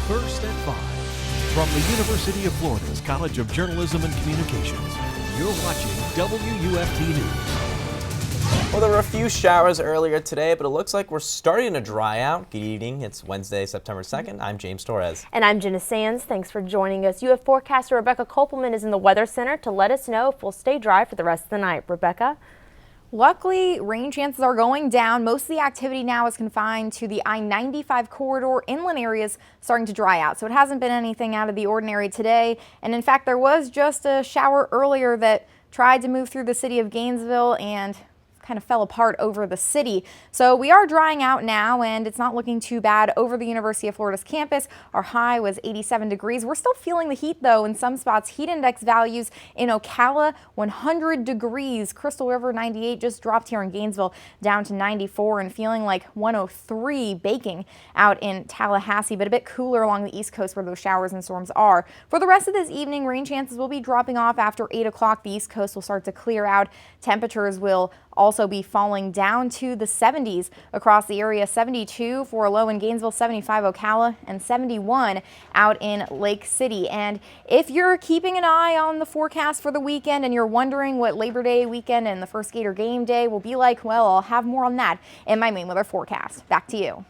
First at 5. From the University of Florida's College of Journalism and Communications, you're watching WUFT News. Well, there were a few showers earlier today, but it looks like we're starting to dry out. Good evening. It's Wednesday, September 2nd. I'm James Torres. And I'm Jenna Sands. Thanks for joining us. UF forecaster Rebecca Kopelman is in the Weather Center to let us know if we'll stay dry for the rest of the night. Rebecca? Luckily, rain chances are going down. Most of the activity now is confined to the I-95 corridor. Inland areas starting to dry out, so it hasn't been anything out of the ordinary today. And in fact, there was just a shower earlier that tried to move through the city of Gainesville and kind of fell apart over the city. So we are drying out now, and it's not looking too bad over the University of Florida's campus. Our high was 87 degrees. We're still feeling the heat though in some spots. Heat index values in Ocala, 100 degrees. Crystal River, 98, just dropped here in Gainesville down to 94 and feeling like 103, baking out in Tallahassee, but a bit cooler along the East Coast where those showers and storms are. For the rest of this evening, rain chances will be dropping off after 8 o'clock. The East Coast will start to clear out. Temperatures will also be falling down to the 70s across the area. 72 for a low in Gainesville, 75 Ocala, and 71 out in Lake City. And if you're keeping an eye on the forecast for the weekend and you're wondering what Labor Day weekend and the first Gator game day will be like, well, I'll have more on that in my main weather forecast. Back to you.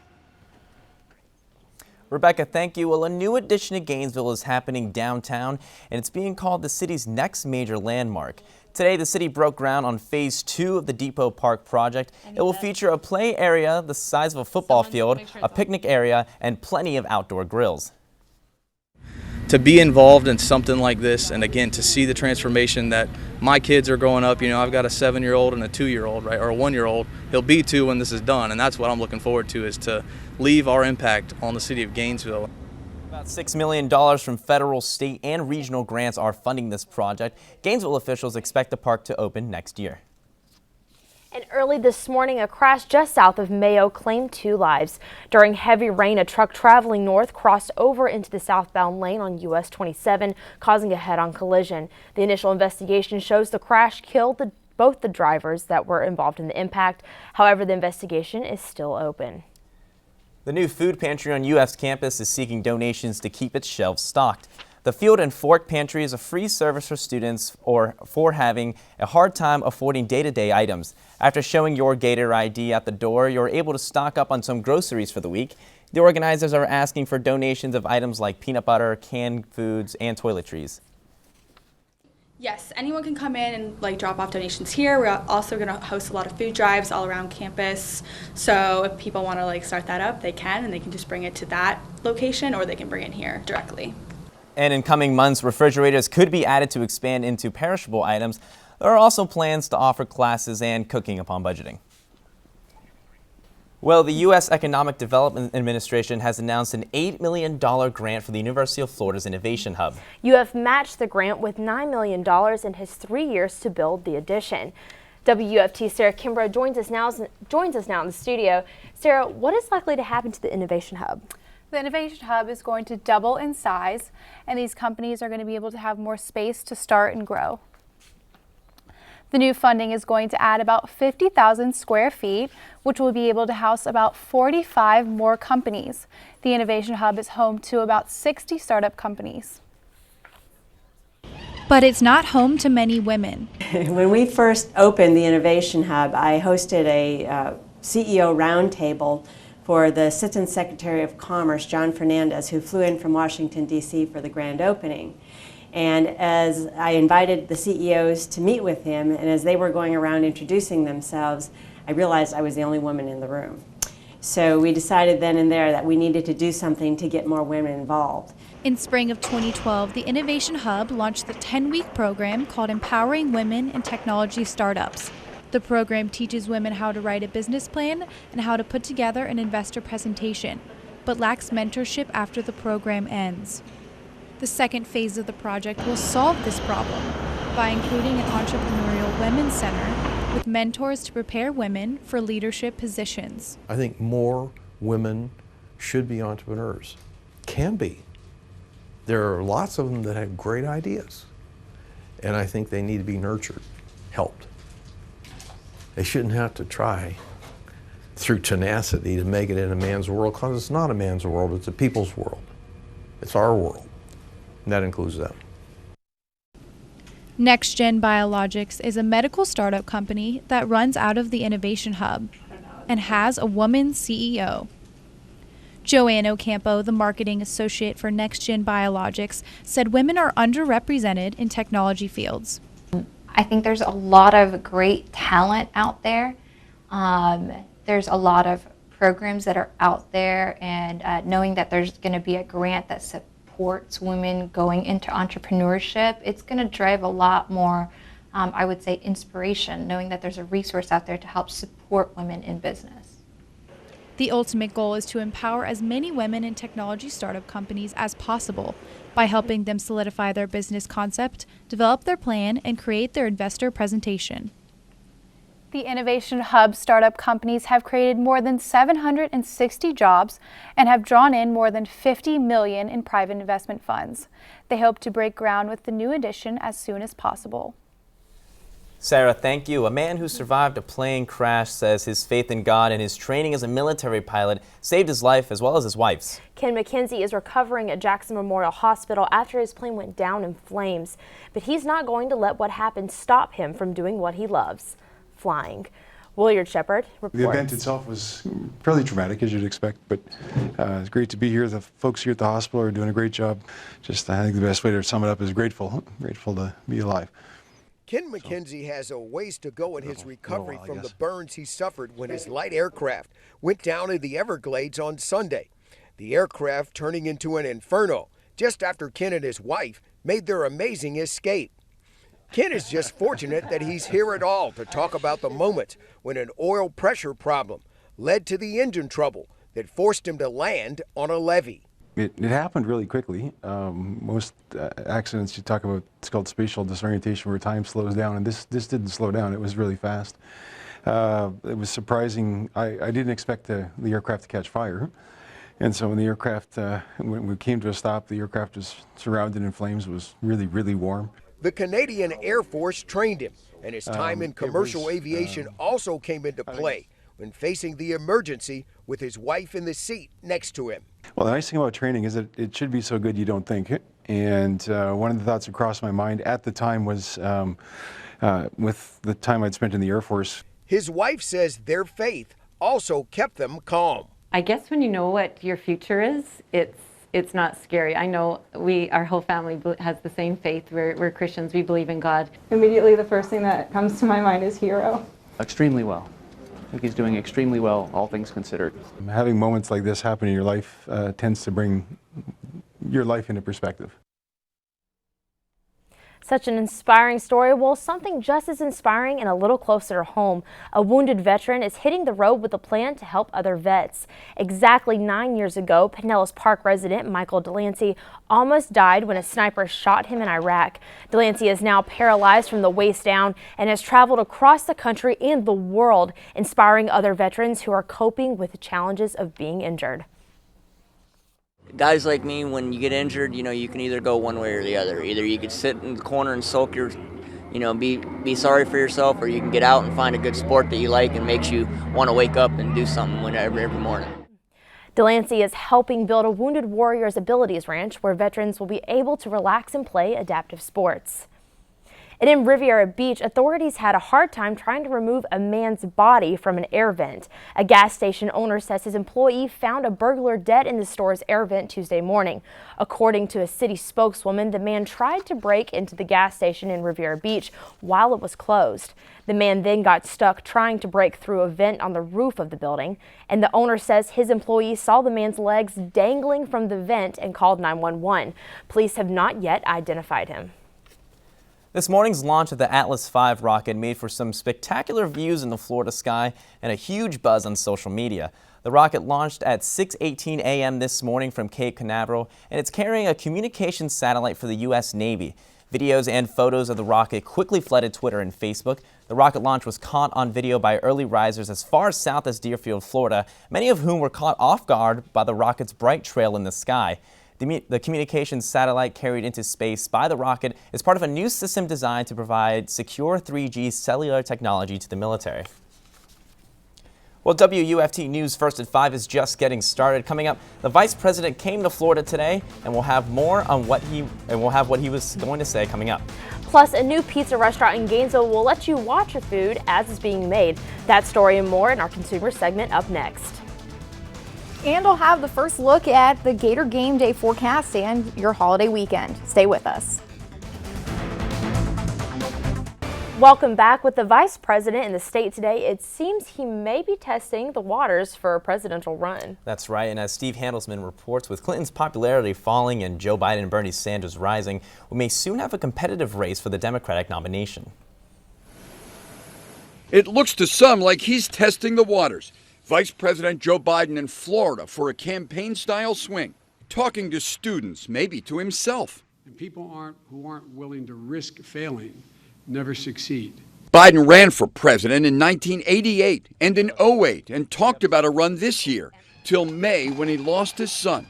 Rebecca, thank you. Well, a new addition to Gainesville is happening downtown, and it's being called the city's next major landmark. Today, the city broke ground on Phase 2 of the Depot Park project. It will feature a play area the size of a football field, a picnic area, and plenty of outdoor grills. To be involved in something like this, and again, to see the transformation that my kids are growing up, you know, I've got a 7-year-old and a 2-year-old, right, or a 1-year-old. He'll be 2 when this is done, and that's what I'm looking forward to, is to leave our impact on the city of Gainesville. About $6 million from federal, state, and regional grants are funding this project. Gainesville officials expect the park to open next year. And early this morning, a crash just south of Mayo claimed 2 lives. During heavy rain, a truck traveling north crossed over into the southbound lane on US 27, causing a head-on collision. The initial investigation shows the crash killed both the drivers that were involved in the impact. However, the investigation is still open. The new food pantry on UF's campus is seeking donations to keep its shelves stocked. The Field and Fork Pantry is a free service for students or for having a hard time affording day-to-day items. After showing your Gator ID at the door, you're able to stock up on some groceries for the week. The organizers are asking for donations of items like peanut butter, canned foods, and toiletries. Yes, anyone can come in and drop off donations here. We're also going to host a lot of food drives all around campus. So if people want to start that up, they can, and they can just bring it to that location, or they can bring it here directly. And in coming months, refrigerators could be added to expand into perishable items. There are also plans to offer classes and cooking upon budgeting. Well, the U.S. Economic Development Administration has announced an $8 million grant for the University of Florida's Innovation Hub. UF matched the grant with $9 million and has 3 years to build the addition. WUFT's Sarah Kimbrough joins us now in the studio. Sarah, what is likely to happen to the Innovation Hub? The Innovation Hub is going to double in size, and these companies are going to be able to have more space to start and grow. The new funding is going to add about 50,000 square feet, which will be able to house about 45 more companies. The Innovation Hub is home to about 60 startup companies. But it's not home to many women. When we first opened the Innovation Hub, I hosted a CEO roundtable for the Assistant Secretary of Commerce, John Fernandez, who flew in from Washington, D.C. for the grand opening. And as I invited the CEOs to meet with him, and as they were going around introducing themselves, I realized I was the only woman in the room. So we decided then and there that we needed to do something to get more women involved. In spring of 2012, the Innovation Hub launched the 10-week program called Empowering Women in Technology Startups. The program teaches women how to write a business plan and how to put together an investor presentation, but lacks mentorship after the program ends. The second phase of the project will solve this problem by including an entrepreneurial women's center with mentors to prepare women for leadership positions. I think more women should be entrepreneurs. Can be. There are lots of them that have great ideas, and I think they need to be nurtured, helped. They shouldn't have to try through tenacity to make it in a man's world, because it's not a man's world, it's a people's world. It's our world, and that includes them. NextGen Biologics is a medical startup company that runs out of the Innovation Hub and has a woman CEO. Joanne Ocampo, the marketing associate for NextGen Biologics, said women are underrepresented in technology fields. I think there's a lot of great talent out there. There's a lot of programs that are out there, and knowing that there's going to be a grant that supports women going into entrepreneurship, it's going to drive a lot more, I would say, inspiration, knowing that there's a resource out there to help support women in business. The ultimate goal is to empower as many women in technology startup companies as possible by helping them solidify their business concept, develop their plan, and create their investor presentation. The Innovation Hub startup companies have created more than 760 jobs and have drawn in more than $50 million in private investment funds. They hope to break ground with the new addition as soon as possible. Sarah, thank you. A man who survived a plane crash says his faith in God and his training as a military pilot saved his life as well as his wife's. Ken McKenzie is recovering at Jackson Memorial Hospital after his plane went down in flames. But he's not going to let what happened stop him from doing what he loves, flying. Willard Shepard reports. The event itself was fairly traumatic, as you'd expect, but it's great to be here. The folks here at the hospital are doing a great job. Just, I think the best way to sum it up is grateful to be alive. Ken McKenzie has a ways to go in his recovery from the burns he suffered when his light aircraft went down in the Everglades on Sunday. The aircraft turning into an inferno just after Ken and his wife made their amazing escape. Ken is just fortunate that he's here at all to talk about the moment when an oil pressure problem led to the engine trouble that forced him to land on a levee. It happened really quickly. Most accidents you talk about, it's called spatial disorientation, where time slows down, and this didn't slow down. It was really fast. It was surprising. I didn't expect the aircraft to catch fire. And so when the aircraft, when we came to a stop, the aircraft was surrounded in flames. It was really, really warm. The Canadian Air Force trained him, and his time in commercial aviation also came into play when facing the emergency with his wife in the seat next to him. Well, the nice thing about training is that it should be so good you don't think. And one of the thoughts that crossed my mind at the time was with the time I'd spent in the Air Force. His wife says their faith also kept them calm. I guess when you know what your future is, it's not scary. I know our whole family has the same faith. We're Christians. We believe in God. Immediately the first thing that comes to my mind is hero. Extremely well. I think he's doing extremely well, all things considered. Having moments like this happen in your life tends to bring your life into perspective. Such an inspiring story. Well, something just as inspiring and a little closer to home. A wounded veteran is hitting the road with a plan to help other vets. Exactly 9 years ago, Pinellas Park resident Michael Delancey almost died when a sniper shot him in Iraq. Delancey is now paralyzed from the waist down and has traveled across the country and the world, inspiring other veterans who are coping with the challenges of being injured. Guys like me, when you get injured, you can either go one way or the other. Either you could sit in the corner and sulk be sorry for yourself, or you can get out and find a good sport that you like and makes you want to wake up and do something every morning. Delancey is helping build a Wounded Warriors Abilities Ranch where veterans will be able to relax and play adaptive sports. And in Riviera Beach, authorities had a hard time trying to remove a man's body from an air vent. A gas station owner says his employee found a burglar dead in the store's air vent Tuesday morning. According to a city spokeswoman, the man tried to break into the gas station in Riviera Beach while it was closed. The man then got stuck trying to break through a vent on the roof of the building, and the owner says his employee saw the man's legs dangling from the vent and called 911. Police have not yet identified him. This morning's launch of the Atlas V rocket made for some spectacular views in the Florida sky and a huge buzz on social media. The rocket launched at 6:18 a.m. this morning from Cape Canaveral, and it's carrying a communications satellite for the U.S. Navy. Videos and photos of the rocket quickly flooded Twitter and Facebook. The rocket launch was caught on video by early risers as far south as Deerfield, Florida, many of whom were caught off guard by the rocket's bright trail in the sky. The communications satellite carried into space by the rocket is part of a new system designed to provide secure 3G cellular technology to the military. Well, WUFT News First at 5 is just getting started. Coming up, the Vice President came to Florida today, and we'll have more on what he was going to say coming up. Plus, a new pizza restaurant in Gainesville will let you watch your food as it's being made. That story and more in our consumer segment up next. And I'll have the first look at the Gator game day forecast and your holiday weekend. Stay with us. Welcome back. With the Vice President in the state today, it seems he may be testing the waters for a presidential run. That's right, and as Steve Handelsman reports, with Clinton's popularity falling and Joe Biden and Bernie Sanders rising, we may soon have a competitive race for the Democratic nomination. It looks to some like he's testing the waters. Vice President Joe Biden in Florida for a campaign-style swing, talking to students, maybe to himself. And people who aren't willing to risk failing never succeed. Biden ran for president in 1988 and in 08 and talked about a run this year, till May when he lost his son.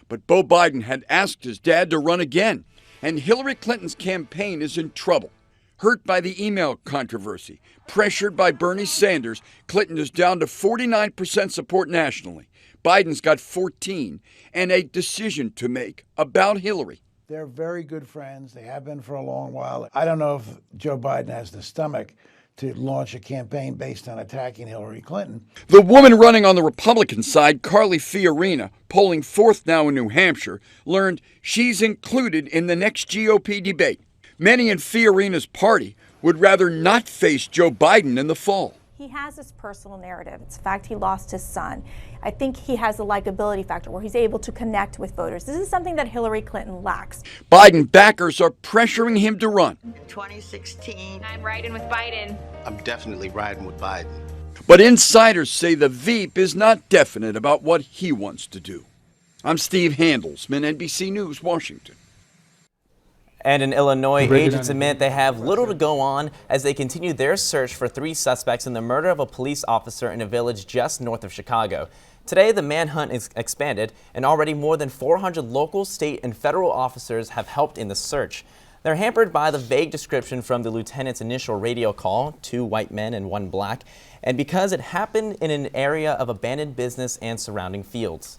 But Beau Biden had asked his dad to run again, and Hillary Clinton's campaign is in trouble. Hurt by the email controversy, pressured by Bernie Sanders, Clinton is down to 49% support nationally. Biden's got 14, and a decision to make about Hillary. They're very good friends. They have been for a long while. I don't know if Joe Biden has the stomach to launch a campaign based on attacking Hillary Clinton. The woman running on the Republican side, Carly Fiorina, polling fourth now in New Hampshire, learned she's included in the next GOP debate. Many in Fiorina's party would rather not face Joe Biden in the fall. He has this personal narrative. It's the fact he lost his son. I think he has the likability factor where he's able to connect with voters. This is something that Hillary Clinton lacks. Biden backers are pressuring him to run. 2016. I'm riding with Biden. I'm definitely riding with Biden. But insiders say the Veep is not definite about what he wants to do. I'm Steve Handelsman, NBC News, Washington. And in Illinois, agents admit they have little to go on as they continue their search for 3 suspects in the murder of a police officer in a village just north of Chicago. Today, the manhunt is expanded, and already more than 400 local, state, and federal officers have helped in the search. They're hampered by the vague description from the lieutenant's initial radio call, 2 white men and 1 black, and because it happened in an area of abandoned business and surrounding fields.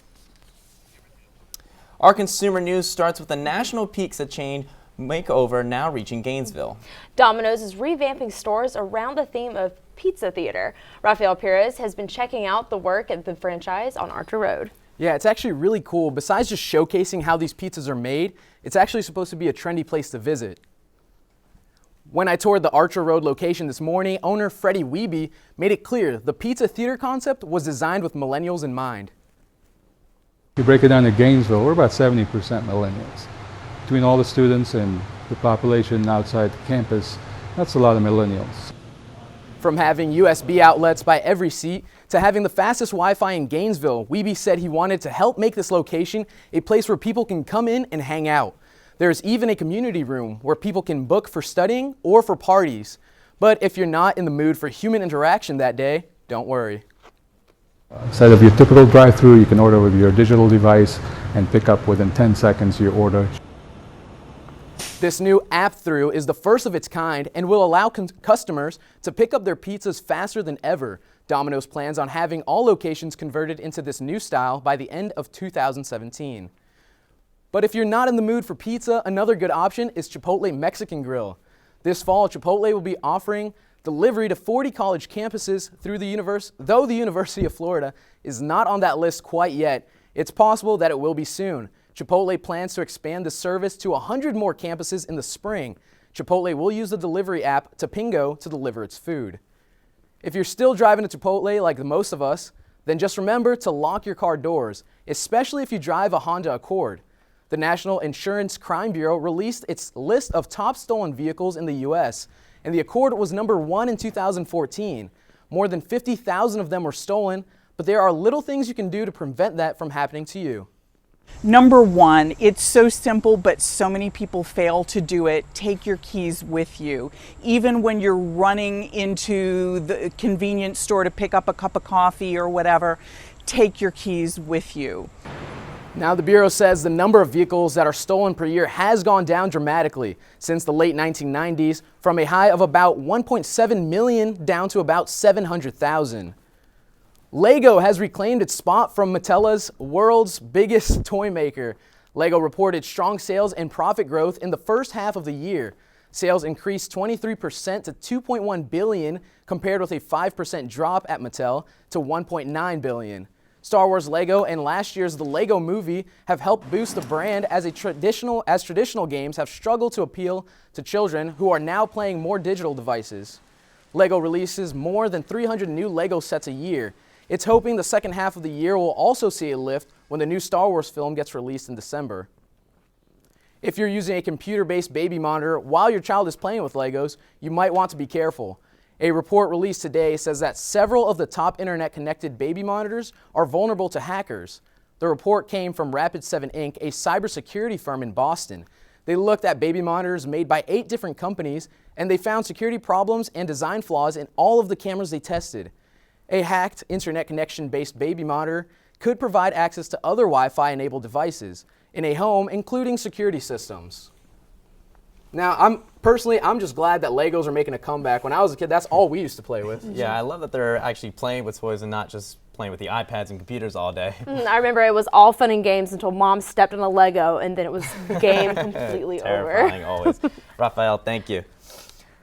Our consumer news starts with a national pizza chain makeover now reaching Gainesville. Domino's is revamping stores around the theme of Pizza Theater. Rafael Perez has been checking out the work at the franchise on Archer Road. Yeah, it's actually really cool. Besides just showcasing how these pizzas are made, it's actually supposed to be a trendy place to visit. When I toured the Archer Road location this morning, owner Freddie Wiebe made it clear the Pizza Theater concept was designed with millennials in mind. If you break it down to Gainesville, we're about 70% millennials. Between all the students and the population outside the campus, that's a lot of millennials. From having USB outlets by every seat to having the fastest Wi-Fi in Gainesville, Wiebe said he wanted to help make this location a place where people can come in and hang out. There's even a community room where people can book for studying or for parties. But if you're not in the mood for human interaction that day, don't worry. Instead of your typical drive-through, you can order with your digital device and pick up within 10 seconds your order. This new app-through is the first of its kind and will allow customers to pick up their pizzas faster than ever. Domino's plans on having all locations converted into this new style by the end of 2017. But if you're not in the mood for pizza, another good option is Chipotle Mexican Grill. This fall, Chipotle will be offering delivery to 40 college campuses though the University of Florida is not on that list quite yet. It's possible that it will be soon. Chipotle plans to expand the service to 100 more campuses in the spring. Chipotle will use the delivery app Tapingo to deliver its food. If you're still driving to Chipotle like most of us, then just remember to lock your car doors, especially if you drive a Honda Accord. The National Insurance Crime Bureau released its list of top stolen vehicles in the U.S., and the Accord was number 1 in 2014. More than 50,000 of them were stolen, but there are little things you can do to prevent that from happening to you. Number 1, it's so simple, but so many people fail to do it. Take your keys with you. Even when you're running into the convenience store to pick up a cup of coffee or whatever, take your keys with you. Now, the Bureau says the number of vehicles that are stolen per year has gone down dramatically since the late 1990s, from a high of about 1.7 million down to about 700,000. Lego has reclaimed its spot from Mattel's world's biggest toy maker. Lego reported strong sales and profit growth in the first half of the year. Sales increased 23% to $2.1 billion, compared with a 5% drop at Mattel to $1.9 billion. Star Wars Lego and last year's The Lego Movie have helped boost the brand as traditional games have struggled to appeal to children who are now playing more digital devices. Lego releases more than 300 new Lego sets a year. It's hoping the second half of the year will also see a lift when the new Star Wars film gets released in December. If you're using a computer-based baby monitor while your child is playing with Legos, you might want to be careful. A report released today says that several of the top internet-connected baby monitors are vulnerable to hackers. The report came from Rapid7 Inc., a cybersecurity firm in Boston. They looked at baby monitors made by 8 different companies, and they found security problems and design flaws in all of the cameras they tested. A hacked internet connection-based baby monitor could provide access to other Wi-Fi enabled devices in a home, including security systems. Now, I'm just glad that Legos are making a comeback. When I was a kid, that's all we used to play with. Yeah, I love that they're actually playing with toys and not just playing with the iPads and computers all day. I remember it was all fun and games until Mom stepped on a Lego, and then it was game completely Terrifying, over. always. Raphael, thank you.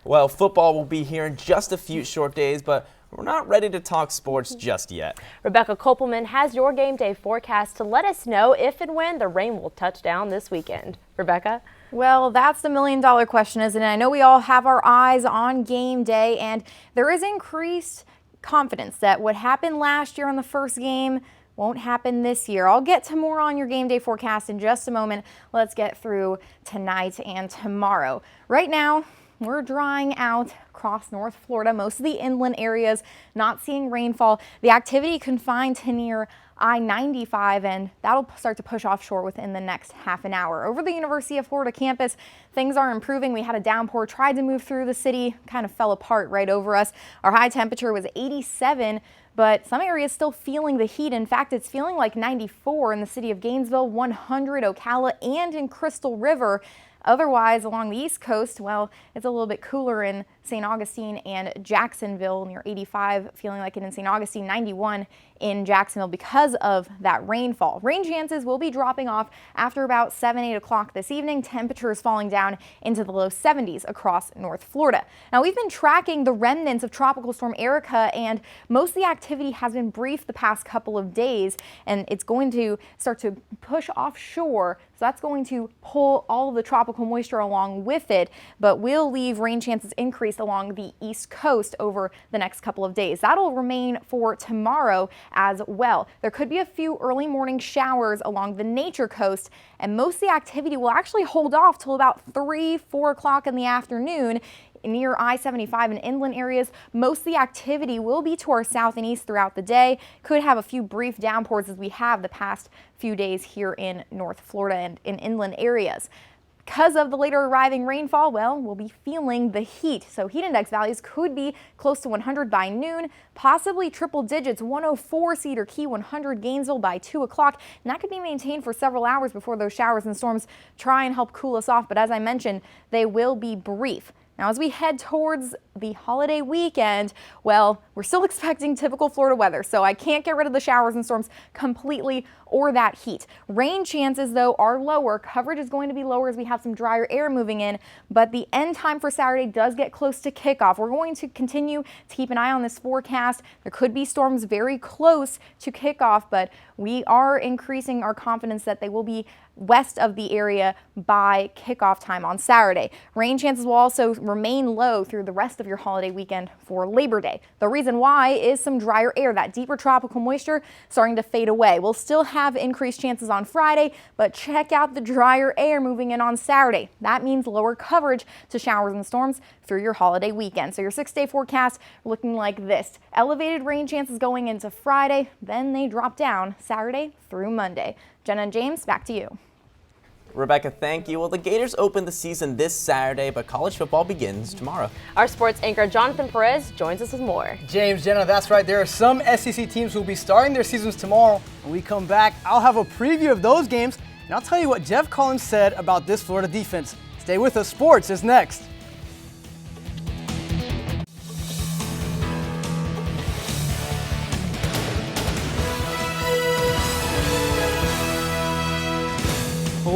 Well, football will be here in just a few short days, but we're not ready to talk sports just yet. Rebecca Kopelman has your game day forecast to let us know if and when the rain will touch down this weekend. Rebecca? Well, that's the million-dollar question, isn't it? I know we all have our eyes on game day, and there is increased confidence that what happened last year on the first game won't happen this year. I'll get to more on your game day forecast in just a moment. Let's get through tonight and tomorrow. Right now, we're drying out across North Florida, most of the inland areas not seeing rainfall. The activity confined to near I-95, and that'll start to push offshore within the next half an hour. Over the University of Florida campus, things are improving. We had a downpour, tried to move through the city, kind of fell apart right over us. Our high temperature was 87, but some areas still feeling the heat. In fact, it's feeling like 94 in the city of Gainesville, 100 Ocala, and in Crystal River. Otherwise, along the East Coast, well, it's a little bit cooler in St. Augustine and Jacksonville, near 85, feeling like it in St. Augustine, 91 in Jacksonville because of that rainfall. Rain chances will be dropping off after about 7, 8 o'clock this evening. Temperatures falling down into the low 70s across North Florida. Now, we've been tracking the remnants of Tropical Storm Erica, and most of the activity has been brief the past couple of days, and it's going to start to push offshore. So that's going to pull all of the tropical moisture along with it, but will leave rain chances increased along the East Coast over the next couple of days. That'll remain for tomorrow as well. There could be a few early morning showers along the Nature Coast, and most of the activity will actually hold off till about 3, 4 o'clock in the afternoon. Near I-75 and inland areas, most of the activity will be to our south and east throughout the day. Could have a few brief downpours as we have the past few days here in North Florida and in inland areas. Because of the later arriving rainfall, well, we'll be feeling the heat. So heat index values could be close to 100 by noon, possibly triple digits, 104 Cedar Key, 100 Gainesville by 2 o'clock. And that could be maintained for several hours before those showers and storms try and help cool us off. But as I mentioned, they will be brief. Now, as we head towards the holiday weekend, well, we're still expecting typical Florida weather, so I can't get rid of the showers and storms completely or that heat. Rain chances, though, are lower. Coverage is going to be lower as we have some drier air moving in, but the end time for Saturday does get close to kickoff. We're going to continue to keep an eye on this forecast. There could be storms very close to kickoff, but we are increasing our confidence that they will be west of the area by kickoff time on Saturday. Rain chances will also remain low through the rest of your holiday weekend for Labor Day. The reason why is some drier air, that deeper tropical moisture starting to fade away. We'll still have increased chances on Friday, but check out the drier air moving in on Saturday. That means lower coverage to showers and storms through your holiday weekend. So your 6-day forecast looking like this. Elevated rain chances going into Friday, then they drop down Saturday through Monday. Jenna and James, back to you. Rebecca, thank you. Well, the Gators open the season this Saturday, but college football begins tomorrow. Our sports anchor Jonathan Perez joins us with more. James, Jenna, that's right. There are some SEC teams who will be starting their seasons tomorrow. When we come back, I'll have a preview of those games, and I'll tell you what Jeff Collins said about this Florida defense. Stay with us. Sports is next.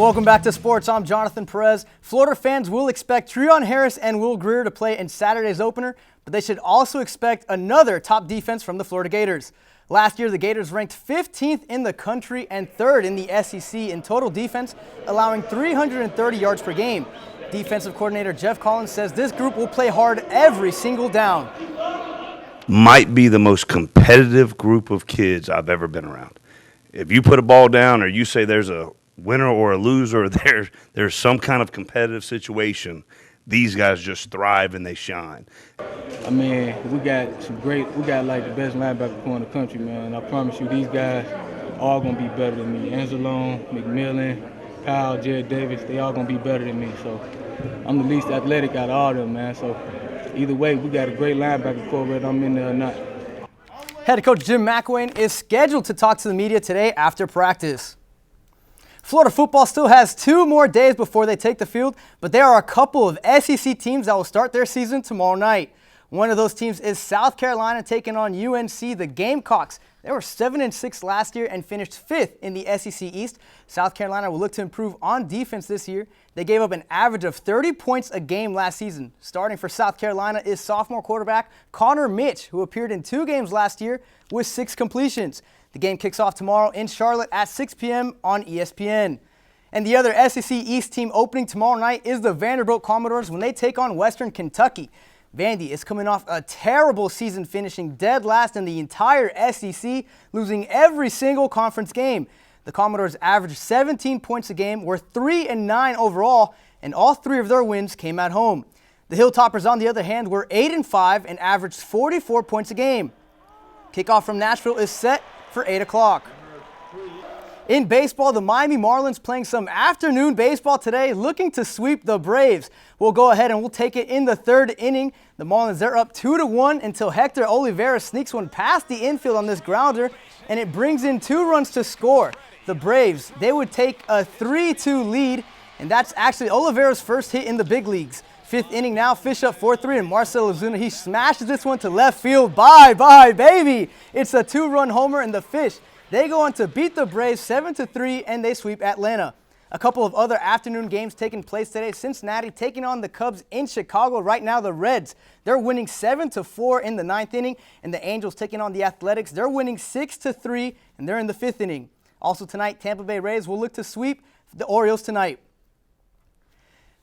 Welcome back to sports. I'm Jonathan Perez. Florida fans will expect Treon Harris and Will Greer to play in Saturday's opener, but they should also expect another top defense from the Florida Gators. Last year, the Gators ranked 15th in the country and 3rd in the SEC in total defense, allowing 330 yards per game. Defensive coordinator Jeff Collins says this group will play hard every single down. Might be the most competitive group of kids I've ever been around. If you put a ball down or you say there's a winner or a loser, there's some kind of competitive situation, these guys just thrive and they shine. I mean, we got like the best linebacker core in the country, man. I promise you, these guys all gonna be better than me. Anzalone, McMillan, Kyle, Jared Davis, they all gonna be better than me. So I'm the least athletic out of all of them, man. So either way, we got a great linebacker core, whether I'm in there or not. Head coach Jim McElwain is scheduled to talk to the media today after practice. Florida football still has 2 more days before they take the field, but there are a couple of SEC teams that will start their season tomorrow night. One of those teams is South Carolina taking on UNC, the Gamecocks. They were 7-6 last year and finished 5th in the SEC East. South Carolina will look to improve on defense this year. They gave up an average of 30 points a game last season. Starting for South Carolina is sophomore quarterback Connor Mitch, who appeared in 2 games last year with 6 completions. The game kicks off tomorrow in Charlotte at 6 p.m. on ESPN. And the other SEC East team opening tomorrow night is the Vanderbilt Commodores when they take on Western Kentucky. Vandy is coming off a terrible season, finishing dead last in the entire SEC, losing every single conference game. The Commodores averaged 17 points a game, were 3-9 overall, and all 3 of their wins came at home. The Hilltoppers, on the other hand, were 8-5 and averaged 44 points a game. Kickoff from Nashville is set for 8 o'clock. In baseball, the Miami Marlins playing some afternoon baseball today, looking to sweep the Braves. We'll go ahead and we'll take it in the 3rd inning. The Marlins, they're up 2-1 until Hector Olivera sneaks one past the infield on this grounder, and it brings in 2 runs to score. The Braves, they would take a 3-2 lead, and that's actually Olivera's first hit in the big leagues. 5th inning now, Fish up 4-3, and Marcell Ozuna, he smashes this one to left field. Bye, baby. It's a 2-run homer, and the Fish, they go on to beat the Braves 7-3, and they sweep Atlanta. A couple of other afternoon games taking place today. Cincinnati taking on the Cubs in Chicago. Right now, the Reds, they're winning 7-4 in the 9th inning, and the Angels taking on the Athletics. They're winning 6-3, and they're in the 5th inning. Also tonight, Tampa Bay Rays will look to sweep the Orioles tonight.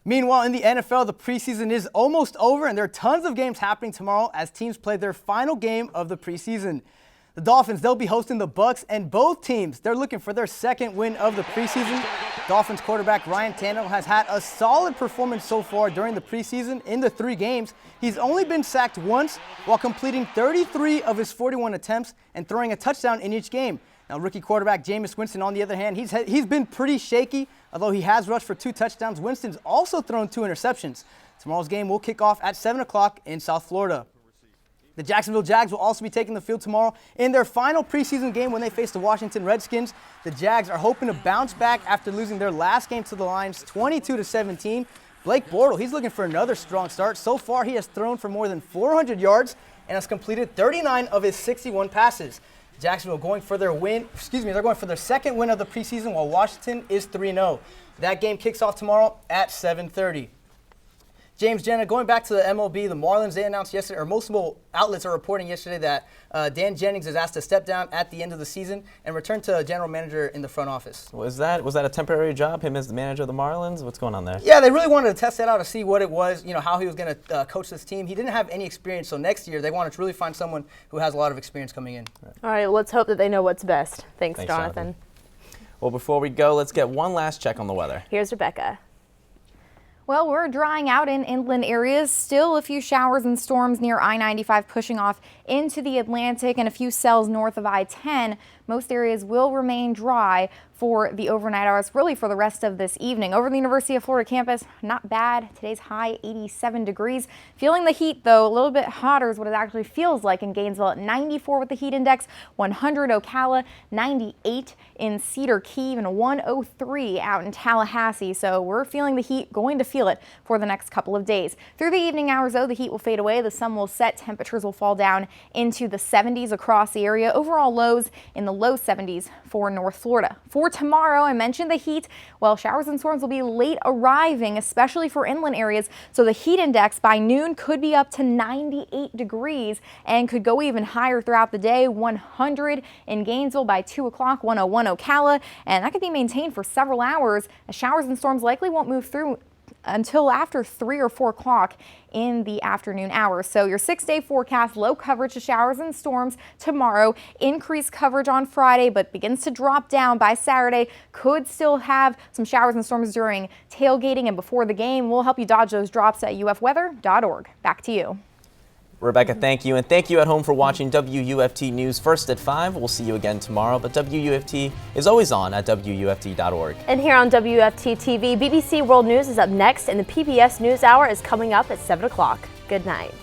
Meanwhile, in the NFL, the preseason is almost over, and there are tons of games happening tomorrow as teams play their final game of the preseason. The Dolphins, they'll be hosting the Bucs, and both teams, they're looking for their 2nd win of the preseason. Dolphins quarterback Ryan Tannehill has had a solid performance so far during the preseason. In the 3 games, he's only been sacked once while completing 33 of his 41 attempts and throwing a touchdown in each game. Now, rookie quarterback Jameis Winston, on the other hand, he's been pretty shaky. Although he has rushed for 2 touchdowns, Winston's also thrown 2 interceptions. Tomorrow's game will kick off at 7 o'clock in South Florida. The Jacksonville Jags will also be taking the field tomorrow in their final preseason game when they face the Washington Redskins. The Jags are hoping to bounce back after losing their last game to the Lions 22-17. Blake Bortles, he's looking for another strong start. So far, he has thrown for more than 400 yards and has completed 39 of his 61 passes. Jacksonville going for their they're going for their 2nd win of the preseason while Washington is 3-0. That game kicks off tomorrow at 7:30. James, Jenna, going back to the MLB, the Marlins, they announced yesterday, or multiple outlets are reporting yesterday that Dan Jennings is asked to step down at the end of the season and return to general manager in the front office. Was that a temporary job, him as the manager of the Marlins? What's going on there? Yeah, they really wanted to test that out to see what it was, how he was going to coach this team. He didn't have any experience, so next year they wanted to really find someone who has a lot of experience coming in. All right, let's hope that they know what's best. Thanks, Jonathan. Well, before we go, let's get one last check on the weather. Here's Rebecca. Well, we're drying out in inland areas. Still a few showers and storms near I-95 pushing off into the Atlantic and a few cells north of I-10. Most areas will remain dry for the overnight hours, really for the rest of this evening. Over the University of Florida campus, not bad. Today's high 87 degrees. Feeling the heat, though, a little bit hotter is what it actually feels like in Gainesville at 94 with the heat index, 100 Ocala, 98 in Cedar Key, and 103 out in Tallahassee. So we're feeling the heat, going to feel it for the next couple of days. Through the evening hours, though, the heat will fade away. The sun will set. Temperatures will fall down into the 70s across the area. Overall lows in the low 70s for North Florida. For tomorrow, I mentioned the heat. Well, showers and storms will be late arriving, especially for inland areas. So the heat index by noon could be up to 98 degrees and could go even higher throughout the day. 100 in Gainesville by 2 o'clock, 101 Ocala, and that could be maintained for several hours. Showers and storms likely won't move through until after 3 or 4 o'clock in the afternoon hours. So your 6-day forecast, low coverage of showers and storms tomorrow, increased coverage on Friday, but begins to drop down by Saturday. Could still have some showers and storms during tailgating and before the game. We'll help you dodge those drops at ufweather.org. Back to you. Rebecca, thank you. And thank you at home for watching WUFT News First at 5. We'll see you again tomorrow. But WUFT is always on at WUFT.org. And here on WUFT TV, BBC World News is up next, and the PBS NewsHour is coming up at 7 o'clock. Good night.